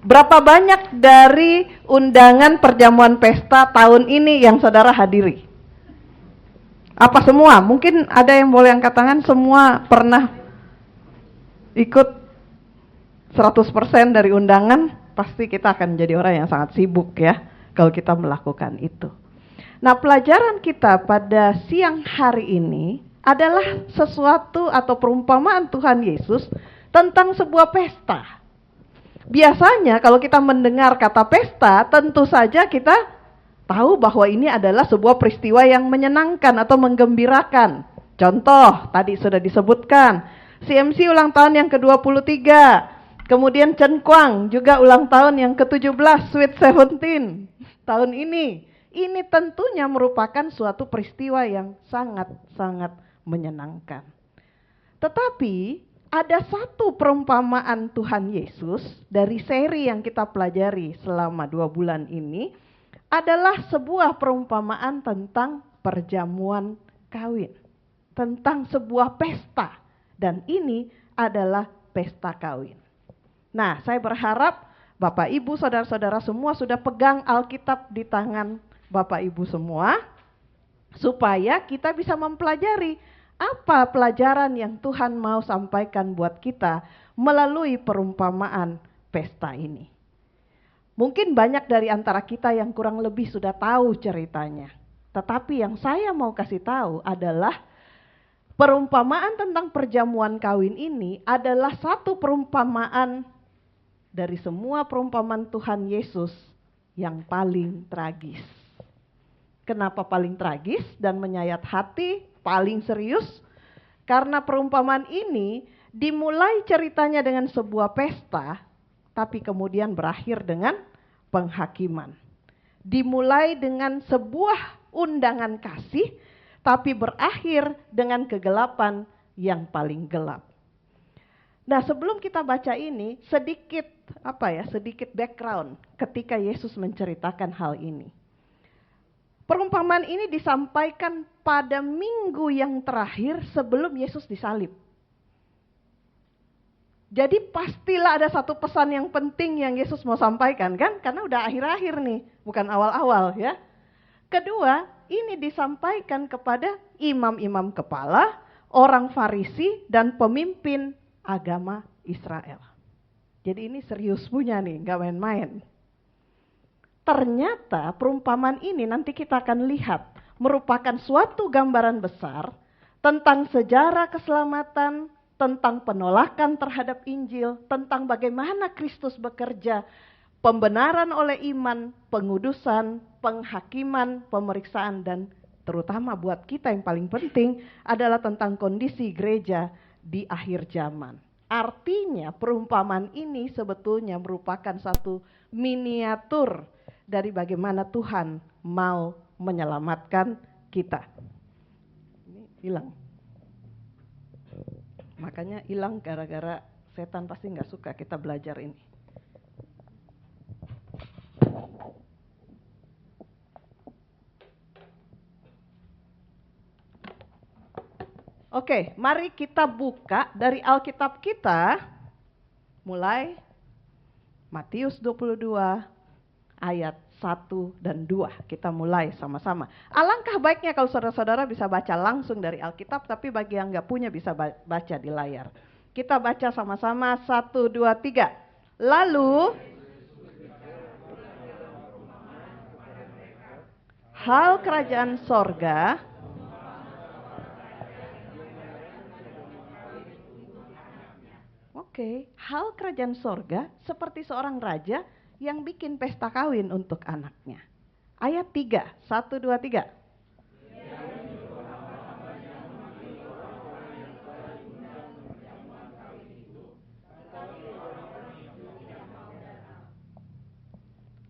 Berapa banyak dari undangan perjamuan pesta tahun ini yang saudara hadiri? Apa semua? Mungkin ada yang boleh angkat tangan, semua pernah ikut 100% dari undangan. Pasti kita akan jadi orang yang sangat sibuk ya, kalau kita melakukan itu. Nah, pelajaran kita pada siang hari ini adalah sesuatu atau perumpamaan Tuhan Yesus tentang sebuah pesta. Biasanya kalau kita mendengar kata pesta, tentu saja kita tahu bahwa ini adalah sebuah peristiwa yang menyenangkan atau menggembirakan. Contoh, tadi sudah disebutkan, CMC ulang tahun yang ke-23, kemudian Chen Kuang juga ulang tahun yang ke-17, Sweet 17 tahun ini. Ini tentunya merupakan suatu peristiwa yang sangat-sangat menyenangkan. Tetapi ada satu perumpamaan Tuhan Yesus dari seri yang kita pelajari selama 2 bulan ini adalah sebuah perumpamaan tentang perjamuan kawin, tentang sebuah pesta, dan ini adalah pesta kawin. Nah, saya berharap Bapak Ibu, saudara-saudara semua sudah pegang Alkitab di tangan Bapak Ibu semua, supaya kita bisa mempelajari apa pelajaran yang Tuhan mau sampaikan buat kita melalui perumpamaan pesta ini. Mungkin banyak dari antara kita yang kurang lebih sudah tahu ceritanya. Tetapi yang saya mau kasih tahu adalah perumpamaan tentang perjamuan kawin ini adalah satu perumpamaan dari semua perumpamaan Tuhan Yesus yang paling tragis. Kenapa paling tragis dan menyayat hati, paling serius? Karena perumpamaan ini dimulai ceritanya dengan sebuah pesta, tapi kemudian berakhir dengan penghakiman. Dimulai dengan sebuah undangan kasih, tapi berakhir dengan kegelapan yang paling gelap. Nah, sebelum kita baca ini, sedikit background ketika Yesus menceritakan hal ini. Perumpamaan ini disampaikan pada minggu yang terakhir sebelum Yesus disalib. Jadi pastilah ada satu pesan yang penting yang Yesus mau sampaikan kan? Karena udah akhir-akhir nih, bukan awal-awal ya. Kedua, ini disampaikan kepada imam-imam kepala, orang Farisi, dan pemimpin agama Israel. Jadi ini serius punya nih, gak main-main. Ternyata perumpamaan ini nanti kita akan lihat merupakan suatu gambaran besar tentang sejarah keselamatan, tentang penolakan terhadap Injil, tentang bagaimana Kristus bekerja, pembenaran oleh iman, pengudusan, penghakiman, pemeriksaan, dan terutama buat kita yang paling penting adalah tentang kondisi gereja di akhir zaman. Artinya perumpamaan ini sebetulnya merupakan satu miniatur dari bagaimana Tuhan mau menyelamatkan kita. Ini hilang. Makanya hilang gara-gara setan pasti nggak suka kita belajar ini. Oke, mari kita buka dari Alkitab kita, mulai Matius 22 ayat 1 dan 2. Kita mulai sama-sama. Alangkah baiknya kalau saudara-saudara bisa baca langsung dari Alkitab, tapi bagi yang nggak punya bisa baca di layar. Kita baca sama-sama 1, 2, 3. Lalu hal kerajaan sorga hal kerajaan sorga seperti seorang raja yang bikin pesta kawin untuk anaknya. Ayat 3, 1, 2, 3.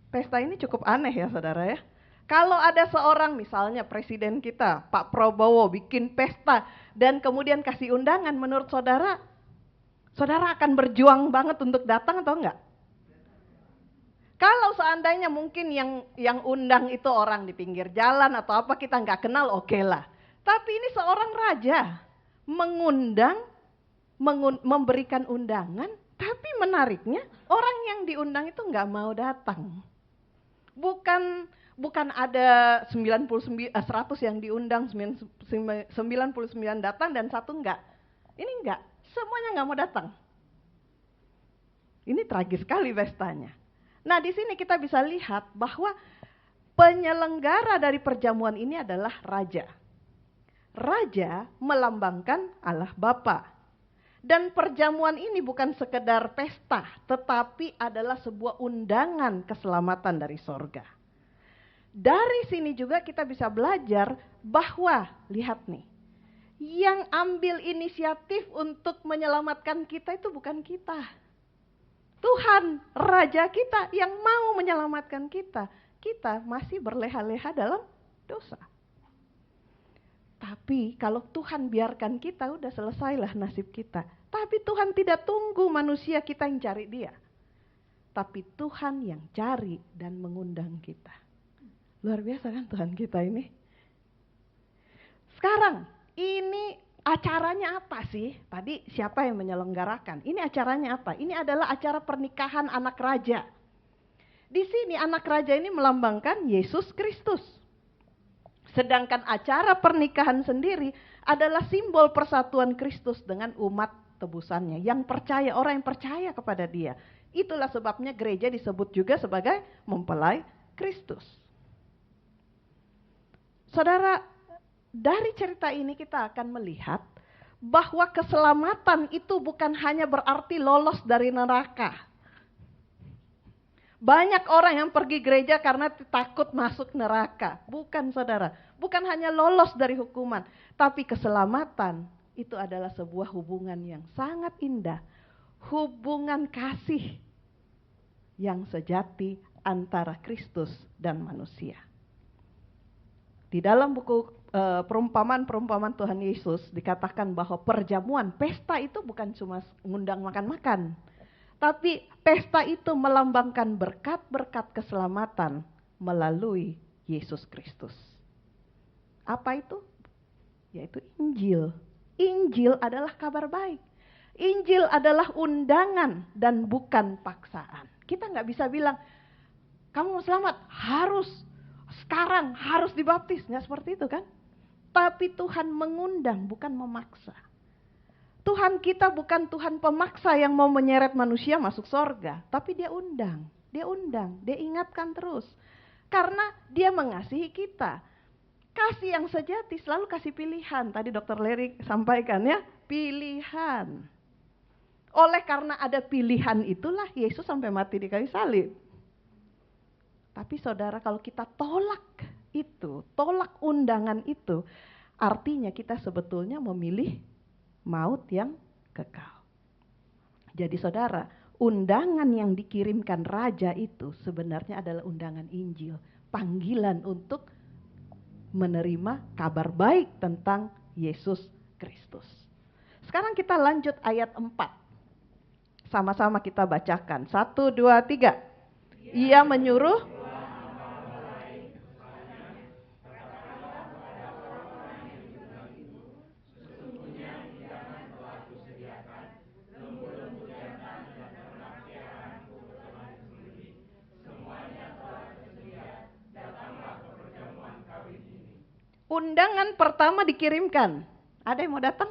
Pesta ini cukup aneh ya saudara ya. Kalau ada seorang misalnya presiden kita, Pak Prabowo bikin pesta dan kemudian kasih undangan, menurut saudara, saudara akan berjuang banget untuk datang atau enggak? Kalau seandainya mungkin yang undang itu orang di pinggir jalan atau apa kita nggak kenal, oke lah. Tapi ini seorang raja mengundang, memberikan undangan Tapi menariknya, orang yang diundang itu nggak mau datang. Bukan ada 100 yang diundang, 99 datang dan satu enggak. Ini enggak, semuanya nggak mau datang. Ini tragis sekali pestanya. Nah, di sini kita bisa lihat bahwa penyelenggara dari perjamuan ini adalah raja. Raja melambangkan Allah Bapa. Dan perjamuan ini bukan sekedar pesta, tetapi adalah sebuah undangan keselamatan dari sorga. Dari sini juga kita bisa belajar bahwa, lihat nih, yang ambil inisiatif untuk menyelamatkan kita itu bukan kita. Tuhan, Raja kita yang mau menyelamatkan kita. Kita masih berleha-leha dalam dosa. Tapi kalau Tuhan biarkan kita, udah selesailah nasib kita. Tapi Tuhan tidak tunggu manusia kita yang cari dia. Tapi Tuhan yang cari dan mengundang kita. Luar biasa kan Tuhan kita ini? Sekarang, ini acaranya apa sih? Tadi siapa yang menyelenggarakan? Ini acaranya apa? Ini adalah acara pernikahan anak raja. Di sini anak raja ini melambangkan Yesus Kristus. Sedangkan acara pernikahan sendiri adalah simbol persatuan Kristus dengan umat tebusannya. Yang percaya, orang yang percaya kepada dia. Itulah sebabnya gereja disebut juga sebagai mempelai Kristus. Saudara, dari cerita ini kita akan melihat bahwa keselamatan itu bukan hanya berarti lolos dari neraka. Banyak orang yang pergi gereja karena takut masuk neraka. Bukan saudara, bukan hanya lolos dari hukuman. Tapi keselamatan itu adalah sebuah hubungan yang sangat indah. Hubungan kasih yang sejati antara Kristus dan manusia. Di dalam buku perumpamaan Tuhan Yesus dikatakan bahwa perjamuan, pesta itu bukan cuma ngundang makan-makan. Tapi pesta itu melambangkan berkat-berkat keselamatan melalui Yesus Kristus. Apa itu? Yaitu Injil. Injil adalah kabar baik. Injil adalah undangan dan bukan paksaan. Kita nggak bisa bilang, kamu mau selamat, harus sekarang, harus dibaptis. Nggak seperti itu kan? Tapi Tuhan mengundang, bukan memaksa. Tuhan kita bukan Tuhan pemaksa yang mau menyeret manusia masuk sorga. Tapi dia undang, dia ingatkan terus. Karena dia mengasihi kita. Kasih yang sejati selalu kasih pilihan. Tadi Dr. Larry sampaikan ya, pilihan. Oleh karena ada pilihan itulah Yesus sampai mati di kayu salib. Tapi saudara, kalau kita tolak itu, tolak undangan itu, artinya kita sebetulnya memilih maut yang kekal. Jadi saudara, undangan yang dikirimkan raja itu sebenarnya adalah undangan Injil. Panggilan untuk menerima kabar baik tentang Yesus Kristus. Sekarang kita lanjut ayat 4. Sama-sama kita bacakan. 1, 2, 3. Ia menyuruh undangan pertama dikirimkan. Ada yang mau datang?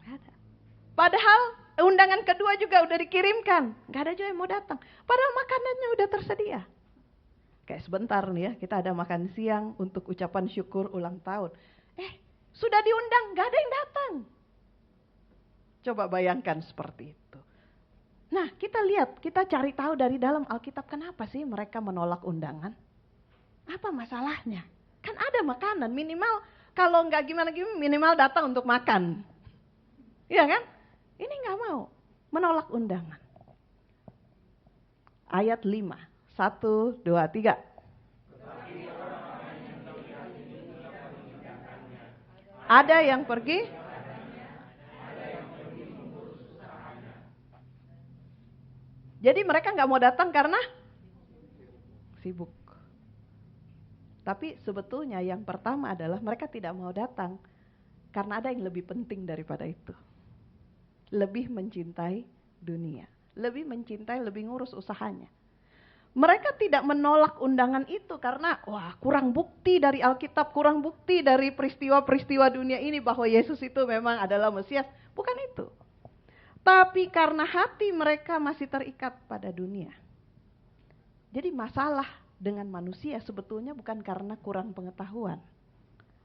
Ada. Padahal undangan kedua juga udah dikirimkan. Gak ada juga yang mau datang. Padahal makanannya udah tersedia. Kayak sebentar nih ya, kita ada makan siang untuk ucapan syukur ulang tahun. Sudah diundang, gak ada yang datang. Coba bayangkan seperti itu. Nah, kita lihat, kita cari tahu dari dalam Alkitab kenapa sih mereka menolak undangan. Apa masalahnya? Kan ada makanan, minimal kalau nggak gimana-gimana minimal datang untuk makan. Iya kan? Ini nggak mau, menolak undangan. Ayat 5, 1, 2, 3. Ada yang pergi? Jadi mereka nggak mau datang karena sibuk. Tapi sebetulnya yang pertama adalah mereka tidak mau datang karena ada yang lebih penting daripada itu. Lebih mencintai dunia. Lebih mencintai, lebih ngurus usahanya. Mereka tidak menolak undangan itu karena kurang bukti dari Alkitab, kurang bukti dari peristiwa-peristiwa dunia ini bahwa Yesus itu memang adalah Mesias. Bukan itu. Tapi karena hati mereka masih terikat pada dunia. Jadi masalah dengan manusia sebetulnya bukan karena kurang pengetahuan,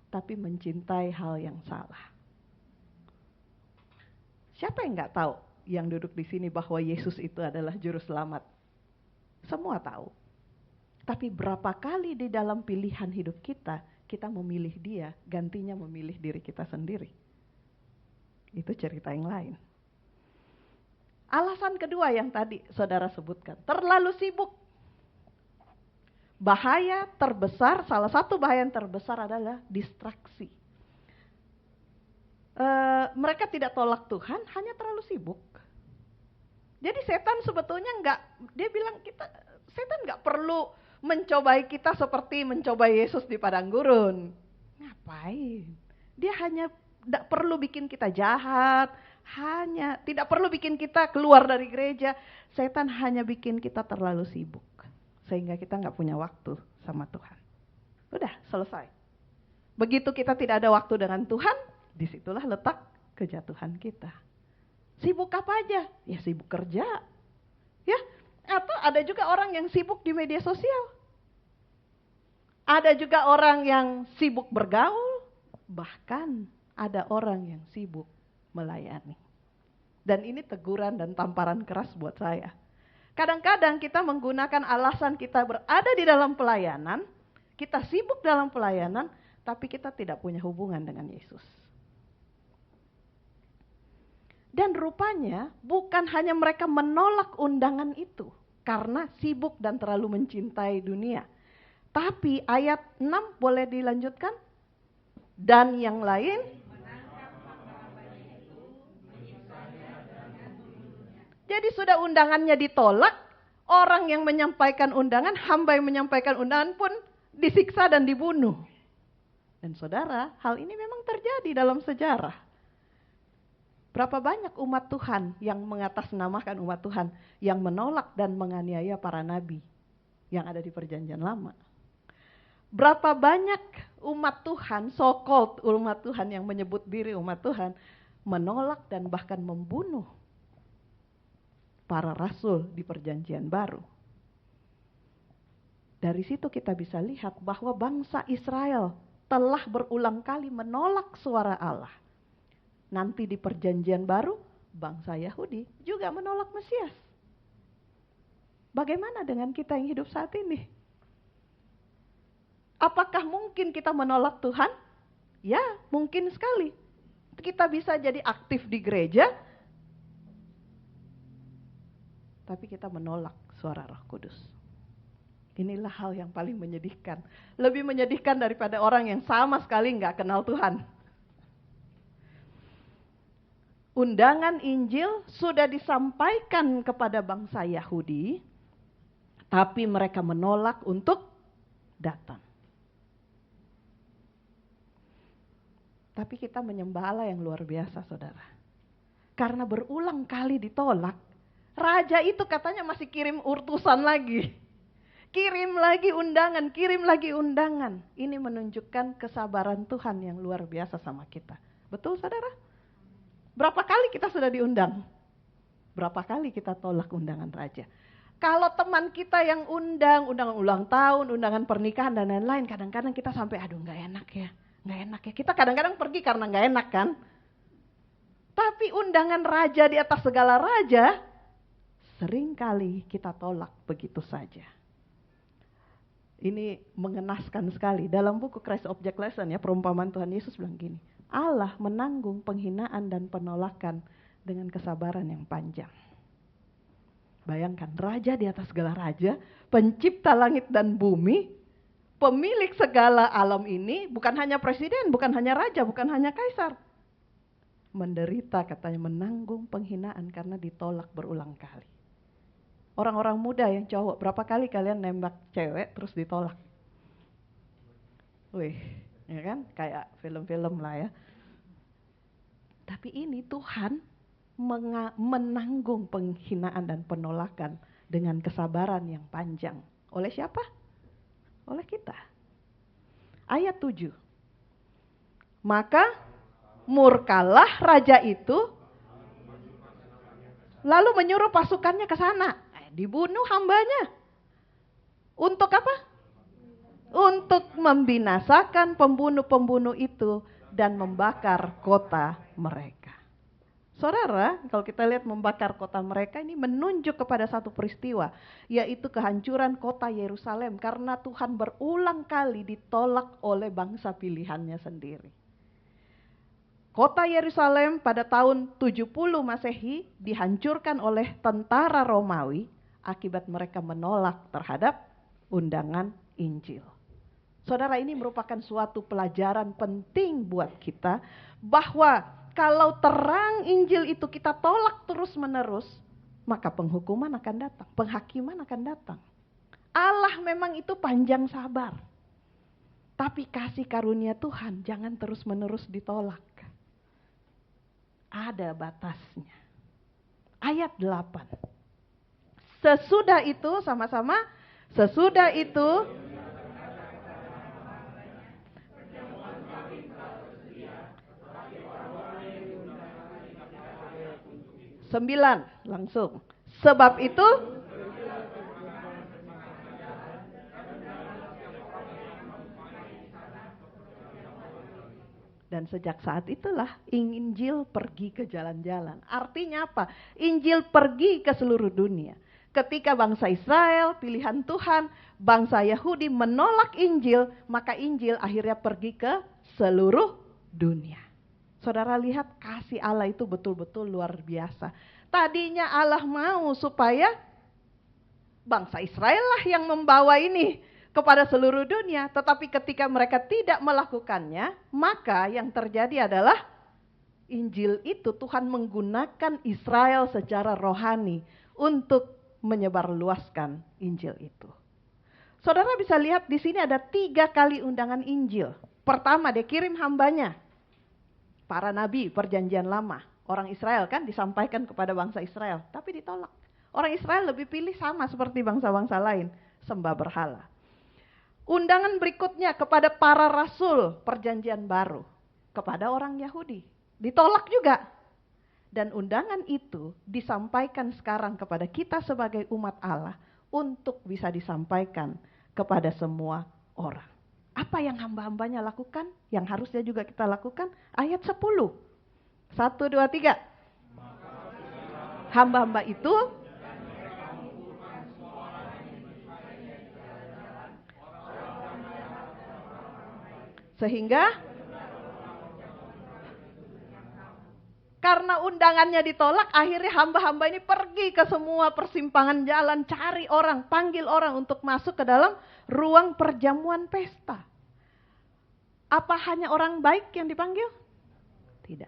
tapi mencintai hal yang salah. Siapa yang nggak tahu yang duduk di sini bahwa Yesus itu adalah juru selamat? Semua tahu. Tapi berapa kali di dalam pilihan hidup kita, kita memilih dia, gantinya memilih diri kita sendiri. Itu cerita yang lain. Alasan kedua yang tadi saudara sebutkan, terlalu sibuk. Bahaya terbesar, salah satu bahaya yang terbesar adalah distraksi. Mereka tidak tolak Tuhan, hanya terlalu sibuk. Jadi setan sebetulnya dia bilang setan nggak perlu mencobai kita seperti mencobai Yesus di padang gurun. Ngapain? Dia hanya tidak perlu bikin kita jahat, tidak perlu bikin kita keluar dari gereja. Setan hanya bikin kita terlalu sibuk, sehingga kita nggak punya waktu sama Tuhan. Udah, selesai. Begitu kita tidak ada waktu dengan Tuhan, disitulah letak kejatuhan kita. Sibuk apa aja? Ya sibuk kerja. Ya, atau ada juga orang yang sibuk di media sosial. Ada juga orang yang sibuk bergaul, bahkan ada orang yang sibuk melayani. Dan ini teguran dan tamparan keras buat saya. Kadang-kadang kita menggunakan alasan kita berada di dalam pelayanan, kita sibuk dalam pelayanan, tapi kita tidak punya hubungan dengan Yesus. Dan rupanya bukan hanya mereka menolak undangan itu karena sibuk dan terlalu mencintai dunia. Tapi ayat 6 boleh dilanjutkan? Dan yang lain? Jadi sudah undangannya ditolak, orang yang menyampaikan undangan, hamba yang menyampaikan undangan pun disiksa dan dibunuh. Dan saudara, hal ini memang terjadi dalam sejarah. Berapa banyak umat Tuhan yang mengatasnamakan umat Tuhan yang menolak dan menganiaya para nabi yang ada di Perjanjian Lama. Berapa banyak umat Tuhan, so-called umat Tuhan yang menyebut diri umat Tuhan, menolak dan bahkan membunuh para rasul di Perjanjian Baru. Dari situ kita bisa lihat bahwa bangsa Israel telah berulang kali menolak suara Allah. Nanti di Perjanjian Baru, bangsa Yahudi juga menolak Mesias. Bagaimana dengan kita yang hidup saat ini? Apakah mungkin kita menolak Tuhan? Ya, mungkin sekali. Kita bisa jadi aktif di gereja, tapi kita menolak suara Roh Kudus. Inilah hal yang paling menyedihkan. Lebih menyedihkan daripada orang yang sama sekali nggak kenal Tuhan. Undangan Injil sudah disampaikan kepada bangsa Yahudi, tapi mereka menolak untuk datang. Tapi kita menyembah Allah yang luar biasa, saudara. Karena berulang kali ditolak, raja itu katanya masih kirim utusan lagi. Kirim lagi undangan. Ini menunjukkan kesabaran Tuhan yang luar biasa sama kita. Betul, saudara? Berapa kali kita sudah diundang? Berapa kali kita tolak undangan raja? Kalau teman kita yang undangan ulang tahun, undangan pernikahan dan lain-lain, kadang-kadang kita sampai nggak enak ya. Kita kadang-kadang pergi karena nggak enak kan? Tapi undangan raja di atas segala raja, seringkali kita tolak begitu saja. Ini mengenaskan sekali. Dalam buku Christ Object Lesson ya, perumpamaan Tuhan Yesus bilang gini, Allah menanggung penghinaan dan penolakan dengan kesabaran yang panjang. Bayangkan, raja di atas segala raja, pencipta langit dan bumi, pemilik segala alam ini, bukan hanya presiden, bukan hanya raja, bukan hanya kaisar. Menderita katanya, menanggung penghinaan karena ditolak berulang kali. Orang-orang muda yang cowok, berapa kali kalian nembak cewek terus ditolak? Wih, ya kan? Kayak film-film lah ya. Tapi ini Tuhan menanggung penghinaan dan penolakan dengan kesabaran yang panjang. Oleh siapa? Oleh kita. Ayat 7. Maka murkalah raja itu, lalu menyuruh pasukannya ke sana. Dibunuh hambanya. Untuk apa? Untuk membinasakan pembunuh-pembunuh itu dan membakar kota mereka. Saudara, kalau kita lihat membakar kota mereka ini menunjuk kepada satu peristiwa, yaitu kehancuran kota Yerusalem karena Tuhan berulang kali ditolak oleh bangsa pilihannya sendiri. Kota Yerusalem pada tahun 70 Masehi dihancurkan oleh tentara Romawi akibat mereka menolak terhadap undangan Injil. Saudara, ini merupakan suatu pelajaran penting buat kita bahwa kalau terang Injil itu kita tolak terus-menerus, maka penghukuman akan datang, penghakiman akan datang. Allah memang itu panjang sabar. Tapi kasih karunia Tuhan jangan terus-menerus ditolak. Ada batasnya. Ayat 8. Sesudah itu, sama-sama, sesudah itu, langsung. Sebab itu, dan sejak saat itulah Injil pergi ke jalan-jalan. Artinya apa? Injil pergi ke seluruh dunia. Ketika bangsa Israel, pilihan Tuhan, bangsa Yahudi menolak Injil, maka Injil akhirnya pergi ke seluruh dunia. Saudara lihat kasih Allah itu betul-betul luar biasa. Tadinya Allah mau supaya bangsa Israel lah yang membawa ini kepada seluruh dunia. Tetapi ketika mereka tidak melakukannya, maka yang terjadi adalah Injil itu Tuhan menggunakan Israel secara rohani untuk menyebarluaskan Injil itu. Saudara bisa lihat di sini ada 3 kali undangan Injil. Pertama, dia kirim hambanya. Para nabi perjanjian lama, orang Israel kan disampaikan kepada bangsa Israel, tapi ditolak. Orang Israel lebih pilih sama seperti bangsa-bangsa lain, sembah berhala. Undangan berikutnya kepada para rasul perjanjian baru, kepada orang Yahudi, ditolak juga. Dan undangan itu disampaikan sekarang kepada kita sebagai umat Allah untuk bisa disampaikan kepada semua orang. Apa yang hamba-hambanya lakukan? Yang harusnya juga kita lakukan? Ayat 10. 1, 2, 3. Hamba-hamba itu sehingga karena undangannya ditolak, akhirnya hamba-hamba ini pergi ke semua persimpangan jalan, cari orang, panggil orang untuk masuk ke dalam ruang perjamuan pesta. Apa hanya orang baik yang dipanggil? Tidak.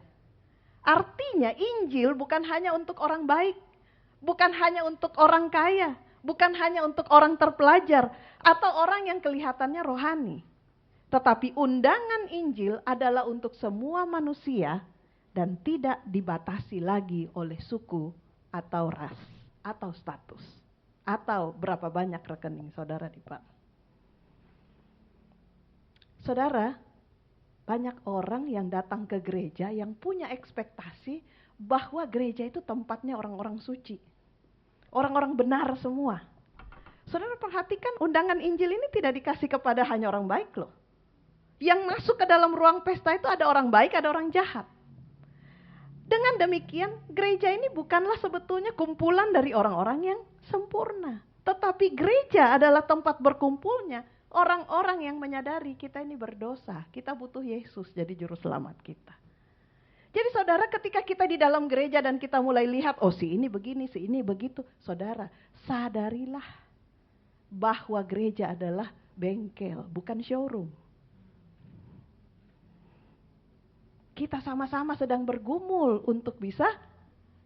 Artinya Injil bukan hanya untuk orang baik, bukan hanya untuk orang kaya, bukan hanya untuk orang terpelajar, atau orang yang kelihatannya rohani. Tetapi undangan Injil adalah untuk semua manusia dan tidak dibatasi lagi oleh suku atau ras atau status atau berapa banyak rekening saudara di bank. Saudara, banyak orang yang datang ke gereja yang punya ekspektasi bahwa gereja itu tempatnya orang-orang suci. Orang-orang benar semua. Saudara perhatikan undangan Injil ini tidak dikasih kepada hanya orang baik loh. Yang masuk ke dalam ruang pesta itu ada orang baik, ada orang jahat. Dengan demikian, gereja ini bukanlah sebetulnya kumpulan dari orang-orang yang sempurna. Tetapi gereja adalah tempat berkumpulnya orang-orang yang menyadari kita ini berdosa. Kita butuh Yesus jadi juru selamat kita. Jadi saudara, ketika kita di dalam gereja dan kita mulai lihat, oh si ini begini, si ini begitu. Saudara, sadarilah bahwa gereja adalah bengkel, bukan showroom. Kita sama-sama sedang bergumul untuk bisa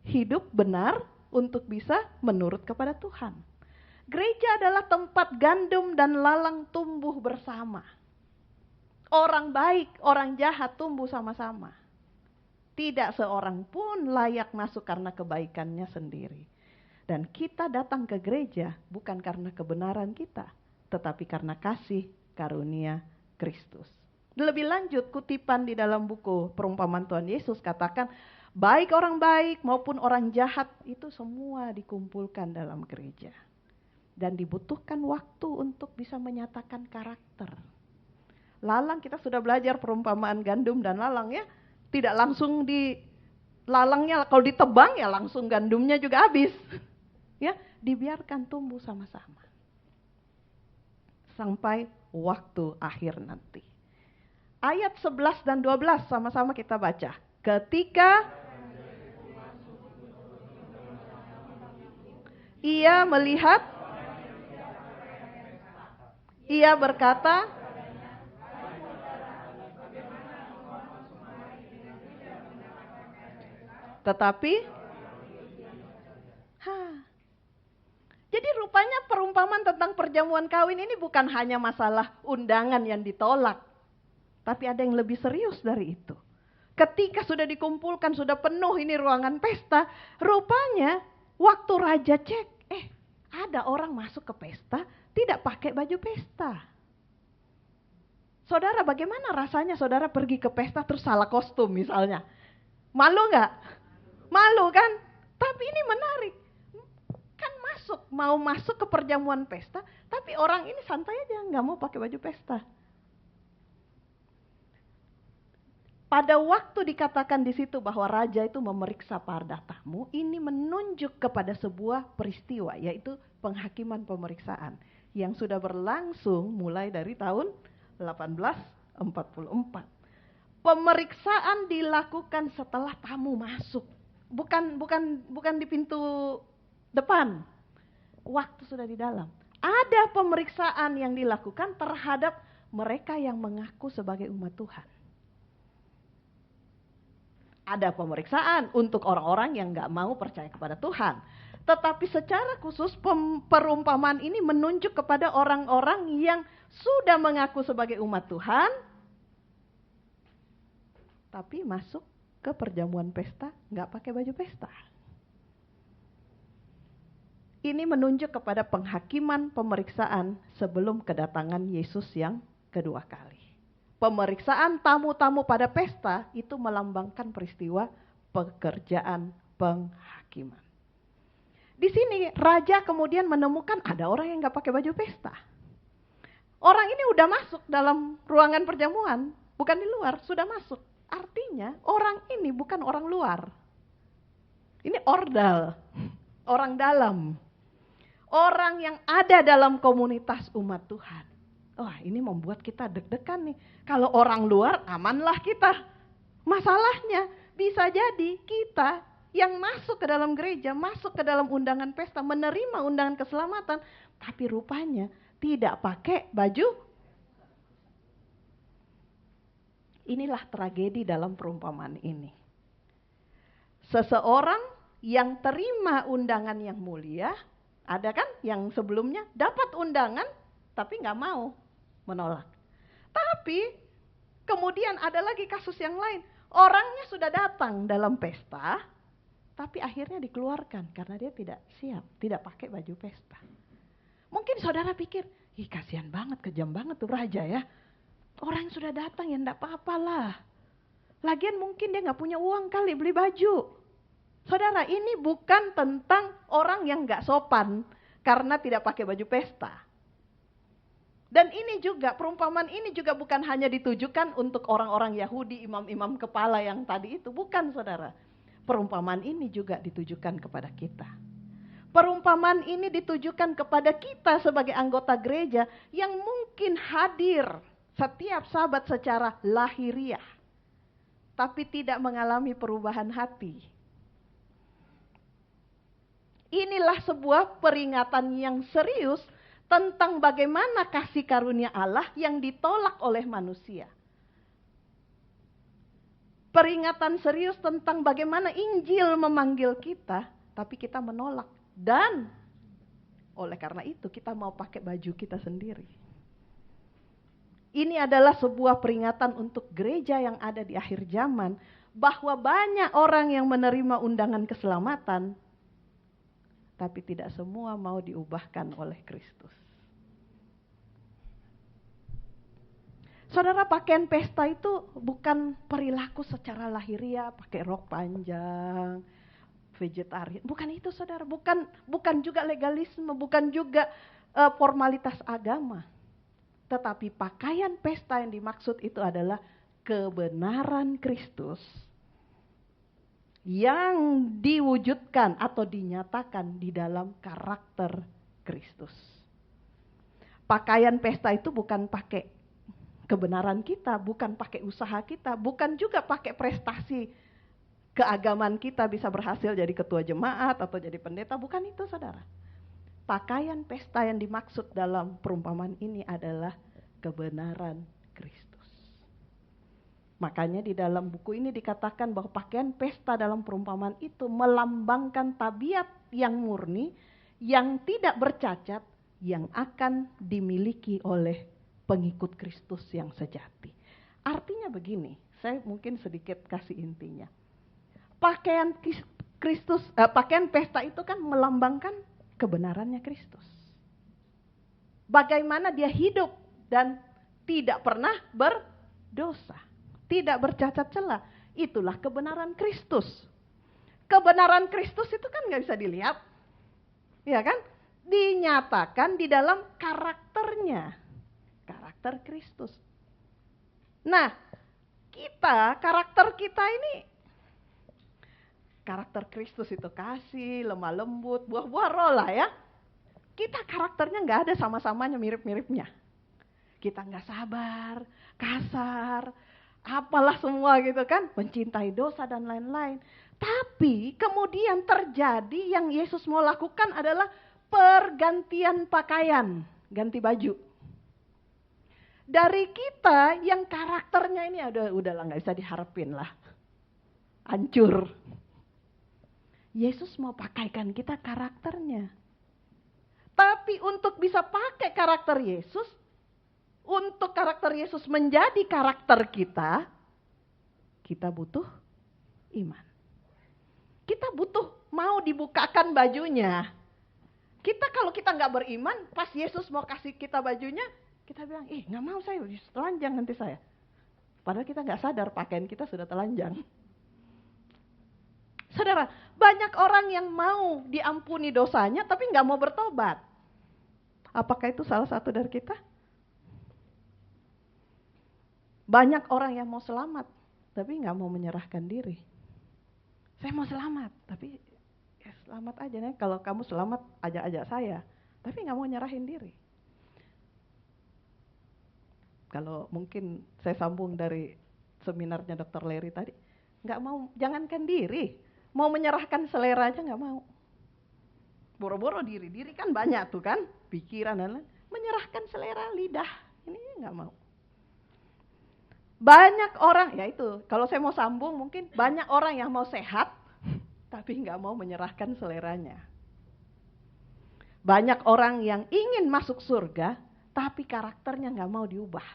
hidup benar, untuk bisa menurut kepada Tuhan. Gereja adalah tempat gandum dan lalang tumbuh bersama. Orang baik, orang jahat tumbuh sama-sama. Tidak seorang pun layak masuk karena kebaikannya sendiri. Dan kita datang ke gereja bukan karena kebenaran kita, tetapi karena kasih karunia Kristus. Lebih lanjut, kutipan di dalam buku Perumpamaan Tuhan Yesus katakan, baik orang baik maupun orang jahat itu semua dikumpulkan dalam gereja. Dan dibutuhkan waktu untuk bisa menyatakan karakter. Lalang, kita sudah belajar perumpamaan gandum dan lalang ya. Tidak langsung di lalangnya, kalau ditebang ya langsung gandumnya juga habis. Ya, dibiarkan tumbuh sama-sama. Sampai waktu akhir nanti. Ayat 11 dan 12 sama-sama kita baca. Ketika ia melihat, ia berkata, tetapi jadi rupanya perumpamaan tentang perjamuan kawin ini bukan hanya masalah undangan yang ditolak. Tapi ada yang lebih serius dari itu. Ketika sudah dikumpulkan, sudah penuh ini ruangan pesta, rupanya waktu raja cek, ada orang masuk ke pesta tidak pakai baju pesta. Saudara, bagaimana rasanya saudara pergi ke pesta terus salah kostum misalnya? Malu nggak? Malu kan? Tapi ini menarik. Kan mau masuk ke perjamuan pesta, tapi orang ini santai aja, nggak mau pakai baju pesta. Pada waktu dikatakan di situ bahwa raja itu memeriksa para tamu, ini menunjuk kepada sebuah peristiwa, yaitu penghakiman pemeriksaan yang sudah berlangsung mulai dari tahun 1844. Pemeriksaan dilakukan setelah tamu masuk, bukan di pintu depan. Waktu sudah di dalam. Ada pemeriksaan yang dilakukan terhadap mereka yang mengaku sebagai umat Tuhan. Ada pemeriksaan untuk orang-orang yang gak mau percaya kepada Tuhan. Tetapi secara khusus perumpamaan ini menunjuk kepada orang-orang yang sudah mengaku sebagai umat Tuhan, tapi masuk ke perjamuan pesta gak pakai baju pesta. Ini menunjuk kepada penghakiman pemeriksaan sebelum kedatangan Yesus yang kedua kali. Pemeriksaan tamu-tamu pada pesta itu melambangkan peristiwa pekerjaan penghakiman. Di sini raja kemudian menemukan ada orang yang gak pakai baju pesta. Orang ini udah masuk dalam ruangan perjamuan, bukan di luar, sudah masuk. Artinya orang ini bukan orang luar. Ini ordal, orang dalam. Orang yang ada dalam komunitas umat Tuhan. Wah, ini membuat kita deg-degan nih. Kalau orang luar, amanlah kita. Masalahnya, bisa jadi kita yang masuk ke dalam gereja, masuk ke dalam undangan pesta, menerima undangan keselamatan, tapi rupanya tidak pakai baju. Inilah tragedi dalam perumpamaan ini. Seseorang yang terima undangan yang mulia, ada kan yang sebelumnya dapat undangan tapi nggak mau, menolak. Tapi kemudian ada lagi kasus yang lain. Orangnya sudah datang dalam pesta, tapi akhirnya dikeluarkan karena dia tidak siap, tidak pakai baju pesta. Mungkin saudara pikir, ih kasihan banget, kejam banget tuh raja ya. Orang yang sudah datang ya enggak apa-apa lah. Lagian mungkin dia nggak punya uang kali beli baju. Saudara, ini bukan tentang orang yang nggak sopan karena tidak pakai baju pesta. Dan ini juga, perumpamaan ini juga bukan hanya ditujukan untuk orang-orang Yahudi, imam-imam kepala yang tadi itu. Bukan, saudara. Perumpamaan ini juga ditujukan kepada kita. Perumpamaan ini ditujukan kepada kita sebagai anggota gereja yang mungkin hadir setiap Sabat secara lahiriah, tapi tidak mengalami perubahan hati. Inilah sebuah peringatan yang serius tentang bagaimana kasih karunia Allah yang ditolak oleh manusia. Peringatan serius tentang bagaimana Injil memanggil kita, tapi kita menolak. Dan oleh karena itu kita mau pakai baju kita sendiri. Ini adalah sebuah peringatan untuk gereja yang ada di akhir zaman, bahwa banyak orang yang menerima undangan keselamatan, tapi tidak semua mau diubahkan oleh Kristus. Saudara, pakaian pesta itu bukan perilaku secara lahiriah, pakai rok panjang, vegetarian. Bukan itu, saudara. Bukan juga legalisme, bukan juga formalitas agama. Tetapi pakaian pesta yang dimaksud itu adalah kebenaran Kristus yang diwujudkan atau dinyatakan di dalam karakter Kristus. Pakaian pesta itu bukan pakai kebenaran kita, bukan pakai usaha kita, bukan juga pakai prestasi keagamaan kita bisa berhasil jadi ketua jemaat atau jadi pendeta, bukan itu, saudara. Pakaian pesta yang dimaksud dalam perumpamaan ini adalah kebenaran Kristus. Makanya di dalam buku ini dikatakan bahwa pakaian pesta dalam perumpamaan itu melambangkan tabiat yang murni, yang tidak bercacat, yang akan dimiliki oleh pengikut Kristus yang sejati. Artinya begini, saya mungkin sedikit kasih intinya. Pakaian pesta itu kan melambangkan kebenarannya Kristus. Bagaimana dia hidup dan tidak pernah berdosa, tidak bercacat celah. Itulah kebenaran Kristus. Kebenaran Kristus itu kan nggak bisa dilihat, ya kan? Dinyatakan di dalam karakternya, karakter Kristus. Nah, karakter kita ini, karakter Kristus itu kasih, lemah lembut, buah-buah roh lah ya. Kita karakternya nggak ada sama-samanya mirip-miripnya. Kita nggak sabar, kasar, apalah semua gitu kan, mencintai dosa dan lain-lain. Tapi kemudian terjadi yang Yesus mau lakukan adalah pergantian pakaian, ganti baju. Dari kita yang karakternya ini udahlah nggak bisa diharapin lah, hancur. Yesus mau pakaikan kita karakternya. Tapi untuk bisa pakai karakter Yesus, untuk karakter Yesus menjadi karakter kita, kita butuh iman. Kita butuh mau dibukakan bajunya. Kalau kita nggak beriman, pas Yesus mau kasih kita bajunya, kita bilang, nggak mau saya, telanjang nanti saya. Padahal kita nggak sadar pakaian kita sudah telanjang. Saudara, banyak orang yang mau diampuni dosanya, tapi nggak mau bertobat. Apakah itu salah satu dari kita? Banyak orang yang mau selamat, tapi nggak mau menyerahkan diri. Saya mau selamat, tapi ya selamat aja nih. Kalau kamu selamat, ajak-ajak saya. Tapi nggak mau nyerahin diri. Kalau mungkin saya sambung dari seminarnya Dr. Larry tadi, nggak mau, jangankan diri, mau menyerahkan selera aja nggak mau. Boro-boro diri kan banyak tuh kan, pikiran dan lain. Menyerahkan selera lidah, ini nggak mau. Banyak orang, ya itu, kalau saya mau sambung mungkin banyak orang yang mau sehat, tapi nggak mau menyerahkan seleranya. Banyak orang yang ingin masuk surga, tapi karakternya nggak mau diubah.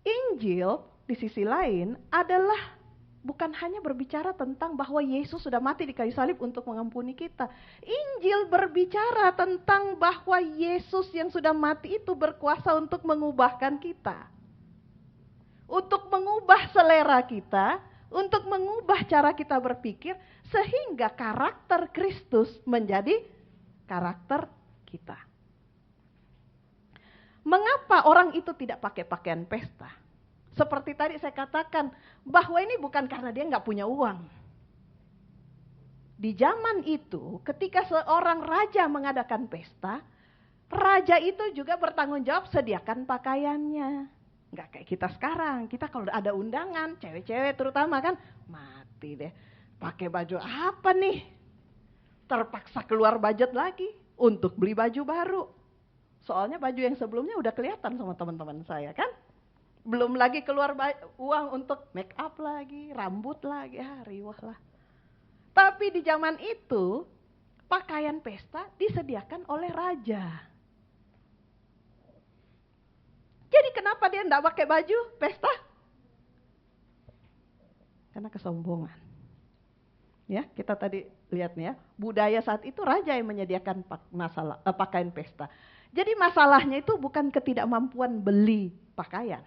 Injil di sisi lain adalah bukan hanya berbicara tentang bahwa Yesus sudah mati di kayu salib untuk mengampuni kita. Injil berbicara tentang bahwa Yesus yang sudah mati itu berkuasa untuk mengubahkan kita. Untuk mengubah selera kita, untuk mengubah cara kita berpikir, sehingga karakter Kristus menjadi karakter kita. Mengapa orang itu tidak pakai pakaian pesta? Seperti tadi saya katakan, bahwa ini bukan karena dia nggak punya uang. Di zaman itu, ketika seorang raja mengadakan pesta, raja itu juga bertanggung jawab sediakan pakaiannya. Nggak kayak kita sekarang, kita kalau ada undangan, cewek-cewek terutama kan, mati deh. Pakai baju apa nih? Terpaksa keluar budget lagi untuk beli baju baru. Soalnya baju yang sebelumnya udah kelihatan sama teman-teman saya kan. Belum lagi keluar uang untuk make up lagi, rambut lagi, riwah lah. Tapi di zaman itu, pakaian pesta disediakan oleh raja. Jadi kenapa dia tidak pakai baju pesta? Karena kesombongan. Ya, kita tadi lihat nih ya, budaya saat itu raja yang menyediakan pakaian pesta. Jadi masalahnya itu bukan ketidakmampuan beli pakaian.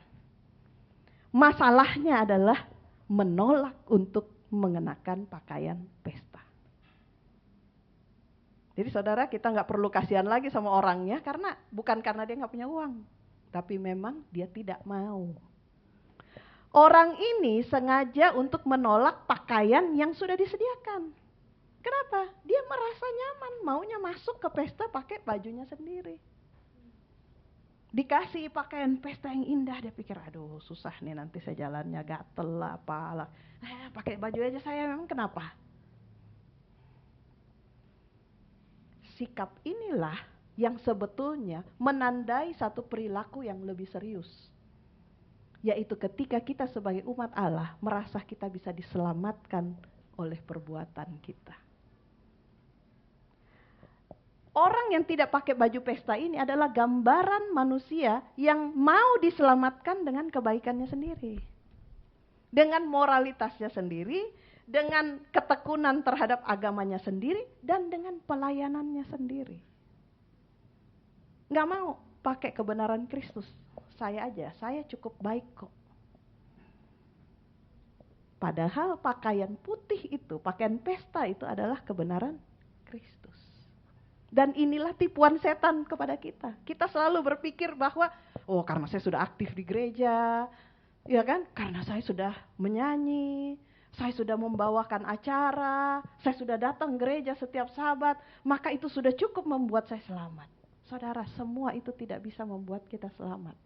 Masalahnya adalah menolak untuk mengenakan pakaian pesta. Jadi saudara, kita nggak perlu kasihan lagi sama orangnya, karena bukan karena dia nggak punya uang, tapi memang dia tidak mau. Orang ini sengaja untuk menolak pakaian yang sudah disediakan. Kenapa? Dia merasa nyaman, maunya masuk ke pesta pakai bajunya sendiri. Dikasih pakaian pesta yang indah, dia pikir, aduh susah nih nanti saya jalannya gatel lah, apalah. Pakai baju aja saya, memang kenapa? Sikap inilah yang sebetulnya menandai satu perilaku yang lebih serius. Yaitu ketika kita sebagai umat Allah merasa kita bisa diselamatkan oleh perbuatan kita. Orang yang tidak pakai baju pesta ini adalah gambaran manusia yang mau diselamatkan dengan kebaikannya sendiri. Dengan moralitasnya sendiri, dengan ketekunan terhadap agamanya sendiri, dan dengan pelayanannya sendiri. Nggak mau pakai kebenaran Kristus. Saya aja, saya cukup baik kok. Padahal pakaian putih itu, pakaian pesta itu adalah kebenaran Kristus. Dan inilah tipuan setan kepada kita. Kita selalu berpikir bahwa, oh karena saya sudah aktif di gereja, ya kan? Karena saya sudah menyanyi, saya sudah membawakan acara, saya sudah datang gereja setiap Sabat, maka itu sudah cukup membuat saya selamat. Saudara, semua itu tidak bisa membuat kita selamat.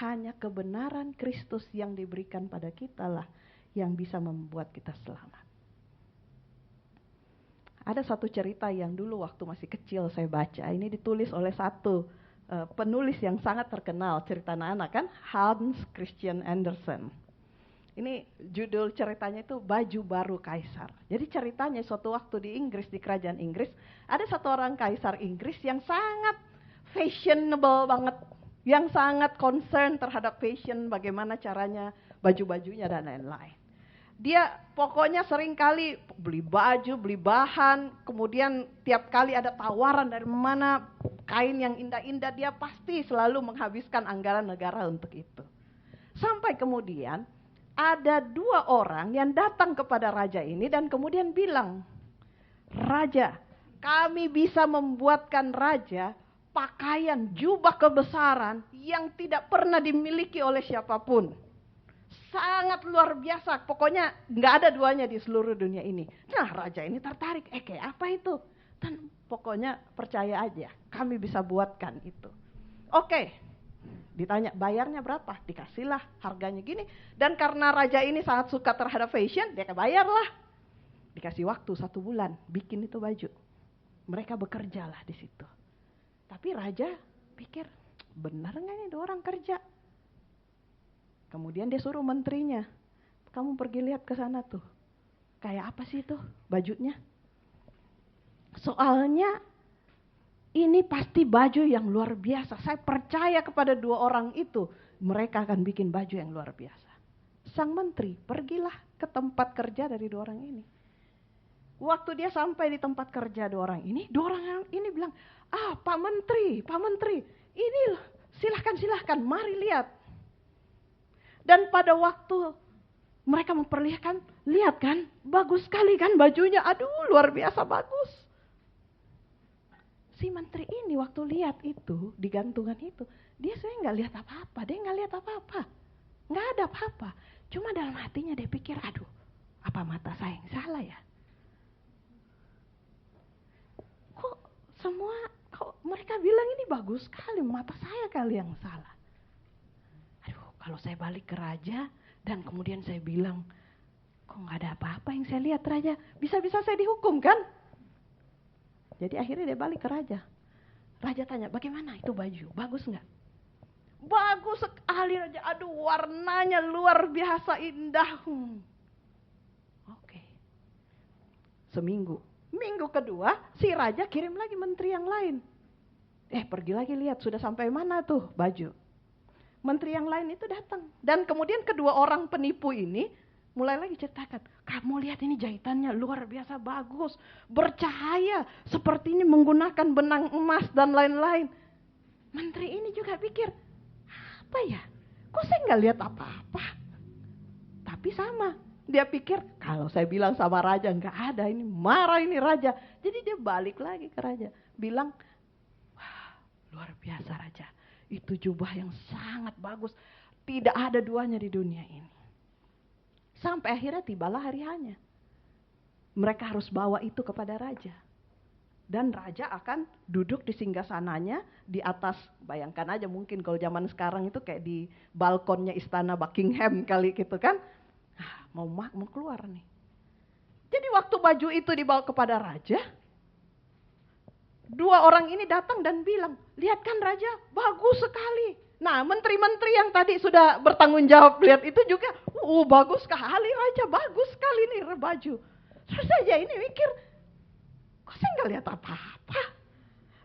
Hanya kebenaran Kristus yang diberikan pada kita lah yang bisa membuat kita selamat. Ada satu cerita yang dulu waktu masih kecil saya baca. Ini ditulis oleh satu penulis yang sangat terkenal, cerita anak-anak kan, Hans Christian Andersen. Ini judul ceritanya itu Baju Baru Kaisar. Jadi ceritanya suatu waktu di Inggris, di kerajaan Inggris, ada satu orang kaisar Inggris yang sangat fashionable banget, yang sangat concern terhadap fashion, bagaimana caranya, baju-bajunya dan lain-lain. Dia pokoknya sering kali beli baju, beli bahan, kemudian tiap kali ada tawaran dari mana kain yang indah-indah, dia pasti selalu menghabiskan anggaran negara untuk itu. Sampai kemudian ada dua orang yang datang kepada raja ini dan kemudian bilang, Raja, kami bisa membuatkan raja pakaian jubah kebesaran yang tidak pernah dimiliki oleh siapapun. Sangat luar biasa, pokoknya nggak ada duanya di seluruh dunia ini. Nah raja ini tertarik, kayak apa itu? Dan pokoknya percaya aja, kami bisa buatkan itu. Oke, ditanya bayarnya berapa? Dikasihlah harganya gini. Dan karena raja ini sangat suka terhadap fashion, dia bayarlah. Dikasih waktu 1 bulan, bikin itu baju. Mereka bekerjalah di situ. Tapi raja pikir, benar nggak nih 2 orang kerja? Kemudian dia suruh menterinya, kamu pergi lihat ke sana tuh. Kayak apa sih itu bajunya? Soalnya ini pasti baju yang luar biasa. Saya percaya kepada 2 orang itu, mereka akan bikin baju yang luar biasa. Sang menteri pergilah ke tempat kerja dari 2 orang ini. Waktu dia sampai di tempat kerja 2 orang ini, 2 orang ini bilang, Pak Menteri, ini silahkan, mari lihat. Dan pada waktu mereka memperlihatkan, lihat kan, bagus sekali kan bajunya, aduh luar biasa bagus. Si menteri ini waktu lihat itu, di gantungan itu, dia sebenarnya nggak lihat apa-apa, nggak ada apa-apa. Cuma dalam hatinya dia pikir, aduh, apa mata saya yang salah ya? Kok mereka bilang ini bagus sekali, mata saya kali yang salah. Aduh, kalau saya balik ke raja dan kemudian saya bilang, kok nggak ada apa-apa yang saya lihat raja, bisa-bisa saya dihukum kan? Jadi akhirnya dia balik ke raja. Raja tanya, bagaimana itu baju, bagus nggak? Bagus sekali raja, aduh warnanya luar biasa indah. Oke. Seminggu. Minggu kedua, si raja kirim lagi menteri yang lain. Pergi lagi lihat sudah sampai mana tuh baju. Menteri yang lain itu datang. Dan kemudian kedua orang penipu ini mulai lagi ceritakan, kamu lihat ini jahitannya luar biasa bagus, bercahaya, seperti ini menggunakan benang emas dan lain-lain. Menteri ini juga pikir, apa ya? Kok saya nggak lihat apa-apa? Tapi sama, dia pikir kalau saya bilang sama raja nggak ada, ini marah ini raja. Jadi dia balik lagi ke raja, bilang, wah luar biasa raja, itu jubah yang sangat bagus, tidak ada duanya di dunia ini. Sampai akhirnya tibalah hari hanya. Mereka harus bawa itu kepada raja. Dan raja akan duduk di singgasananya di atas, bayangkan aja mungkin kalau zaman sekarang itu kayak di balkonnya istana Buckingham kali gitu kan. Mau keluar nih. Jadi waktu baju itu dibawa kepada raja, dua orang ini datang dan bilang, lihat kan raja, bagus sekali. Nah, menteri-menteri yang tadi sudah bertanggung jawab lihat itu juga, bagus sekali raja, bagus sekali nih baju. Terus saja ini mikir, kok saya nggak lihat apa-apa.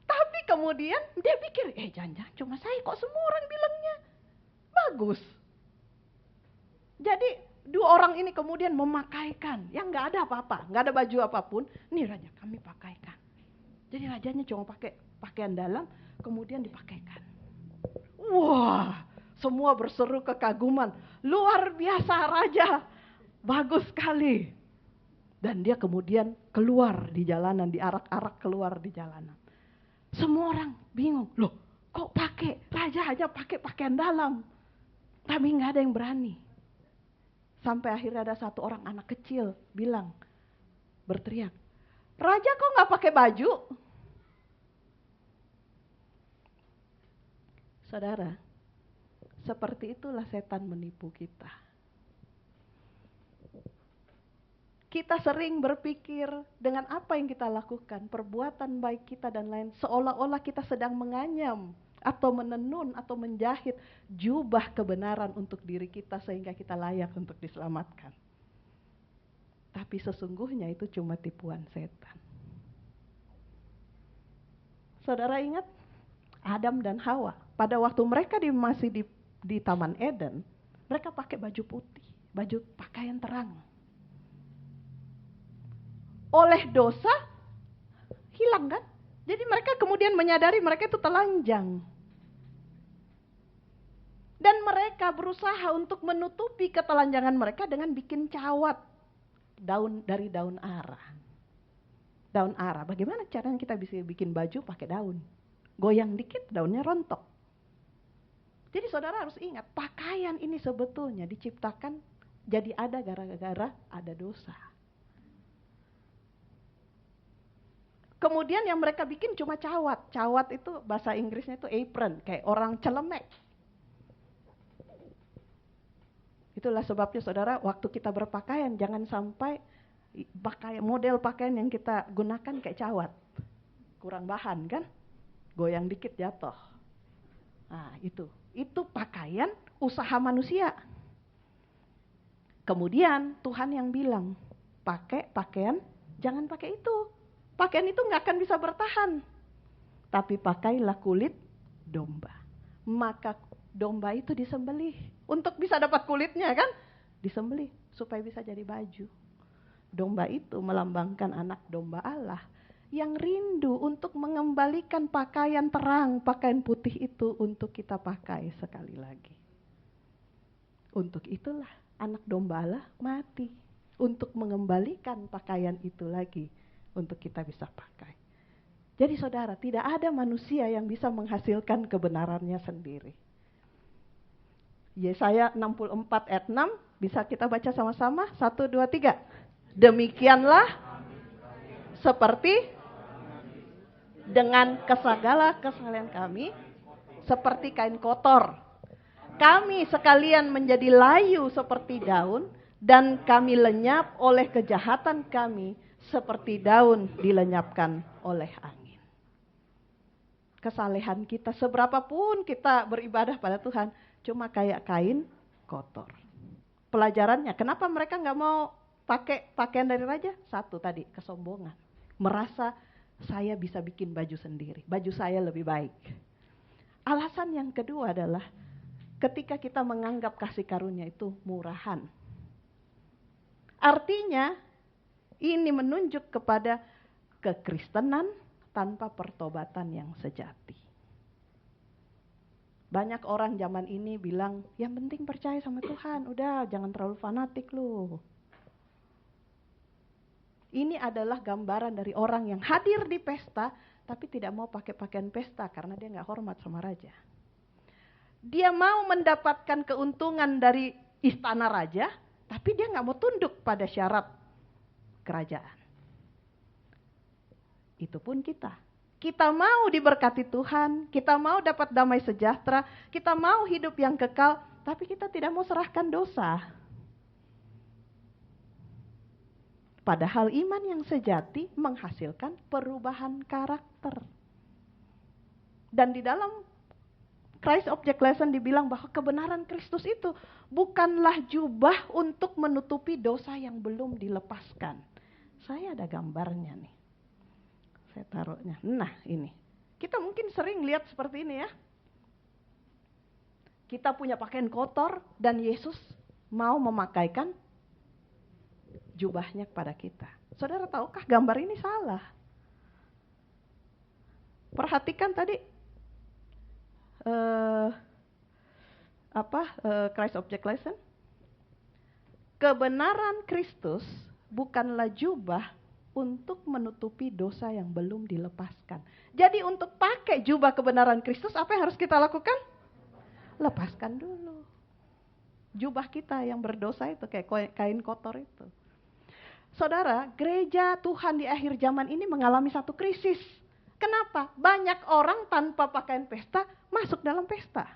Tapi kemudian dia pikir, jangan-jangan cuma saya, kok semua orang bilangnya bagus. Jadi dua orang ini kemudian memakaikan, yang nggak ada apa-apa, nggak ada baju apapun. Nih raja, kami pakaikan. Jadi rajanya cuma pakai pakaian dalam, kemudian dipakaikan. Wah, semua berseru kekaguman. Luar biasa raja, bagus sekali. Dan dia kemudian keluar di jalanan, diarak-arak keluar di jalanan. Semua orang bingung, loh kok raja aja pakai pakaian dalam. Tapi nggak ada yang berani. Sampai akhirnya ada satu orang anak kecil bilang, berteriak, raja kok nggak pakai baju? Saudara, seperti itulah setan menipu kita. Kita sering berpikir dengan apa yang kita lakukan, perbuatan baik kita dan lain, seolah-olah kita sedang menganyam atau menenun atau menjahit jubah kebenaran untuk diri kita sehingga kita layak untuk diselamatkan. Tapi sesungguhnya itu cuma tipuan setan. Saudara ingat Adam dan Hawa, pada waktu mereka masih di Taman Eden, mereka pakai baju putih, baju pakaian terang. Oleh dosa, hilang kan? Jadi mereka kemudian menyadari mereka itu telanjang. Dan mereka berusaha untuk menutupi ketelanjangan mereka dengan bikin cawat dari daun ara. Daun ara, bagaimana caranya kita bisa bikin baju pakai daun? Goyang dikit daunnya rontok. Jadi saudara harus ingat, pakaian ini sebetulnya diciptakan jadi ada gara-gara ada dosa. Kemudian yang mereka bikin cuma cawat. Cawat itu bahasa Inggrisnya itu apron, kayak orang celemek. Itulah sebabnya saudara, waktu kita berpakaian jangan sampai model pakaian yang kita gunakan kayak cawat. Kurang bahan kan? Goyang dikit jatuh. Nah, itu pakaian usaha manusia. Kemudian Tuhan yang bilang, pakai pakaian, jangan pakai itu. Pakaian itu nggak akan bisa bertahan. Tapi pakailah kulit domba. Maka domba itu disembelih. Untuk bisa dapat kulitnya kan? Disembelih supaya bisa jadi baju. Domba itu melambangkan anak domba Allah yang rindu untuk mengembalikan pakaian terang, pakaian putih itu untuk kita pakai sekali lagi. Untuk itulah anak domba Allah mati, untuk mengembalikan pakaian itu lagi, untuk kita bisa pakai. Jadi saudara, tidak ada manusia yang bisa menghasilkan kebenarannya sendiri. Yesaya 64 ayat 6, bisa kita baca sama-sama? 1, 2, 3. Demikianlah seperti dengan segala kesalahan kami, seperti kain kotor. Kami sekalian menjadi layu seperti daun, dan kami lenyap oleh kejahatan kami, seperti daun dilenyapkan oleh angin. Kesalehan kita, seberapapun kita beribadah pada Tuhan, cuma kayak kain kotor. Pelajarannya, kenapa mereka nggak mau pakai pakaian dari raja? Satu tadi, kesombongan. Merasa saya bisa bikin baju sendiri. Baju saya lebih baik. Alasan yang kedua adalah ketika kita menganggap kasih karunia itu murahan. Artinya ini menunjuk kepada kekristenan tanpa pertobatan yang sejati. Banyak orang zaman ini bilang, yang penting percaya sama Tuhan, udah jangan terlalu fanatik lu. Ini adalah gambaran dari orang yang hadir di pesta, tapi tidak mau pakai pakaian pesta karena dia nggak hormat sama raja. Dia mau mendapatkan keuntungan dari istana raja, tapi dia nggak mau tunduk pada syarat kerajaan. Itu pun kita. Kita mau diberkati Tuhan, kita mau dapat damai sejahtera, kita mau hidup yang kekal, tapi kita tidak mau serahkan dosa. Padahal iman yang sejati menghasilkan perubahan karakter. Dan di dalam Christ Object Lesson dibilang bahwa kebenaran Kristus itu bukanlah jubah untuk menutupi dosa yang belum dilepaskan. Saya ada gambarnya nih. Saya taruhnya. Nah ini. Kita mungkin sering lihat seperti ini ya. Kita punya pakaian kotor dan Yesus mau memakaikan jubahnya kepada kita. Saudara tahukah gambar ini salah? Perhatikan tadi Christ Object Lesson. Kebenaran Kristus bukanlah jubah untuk menutupi dosa yang belum dilepaskan. Jadi untuk pakai jubah kebenaran Kristus, apa yang harus kita lakukan? Lepaskan dulu. Jubah kita yang berdosa itu, kayak kain kotor itu. Saudara, gereja Tuhan di akhir zaman ini mengalami satu krisis. Kenapa? Banyak orang tanpa pakaian pesta masuk dalam pesta.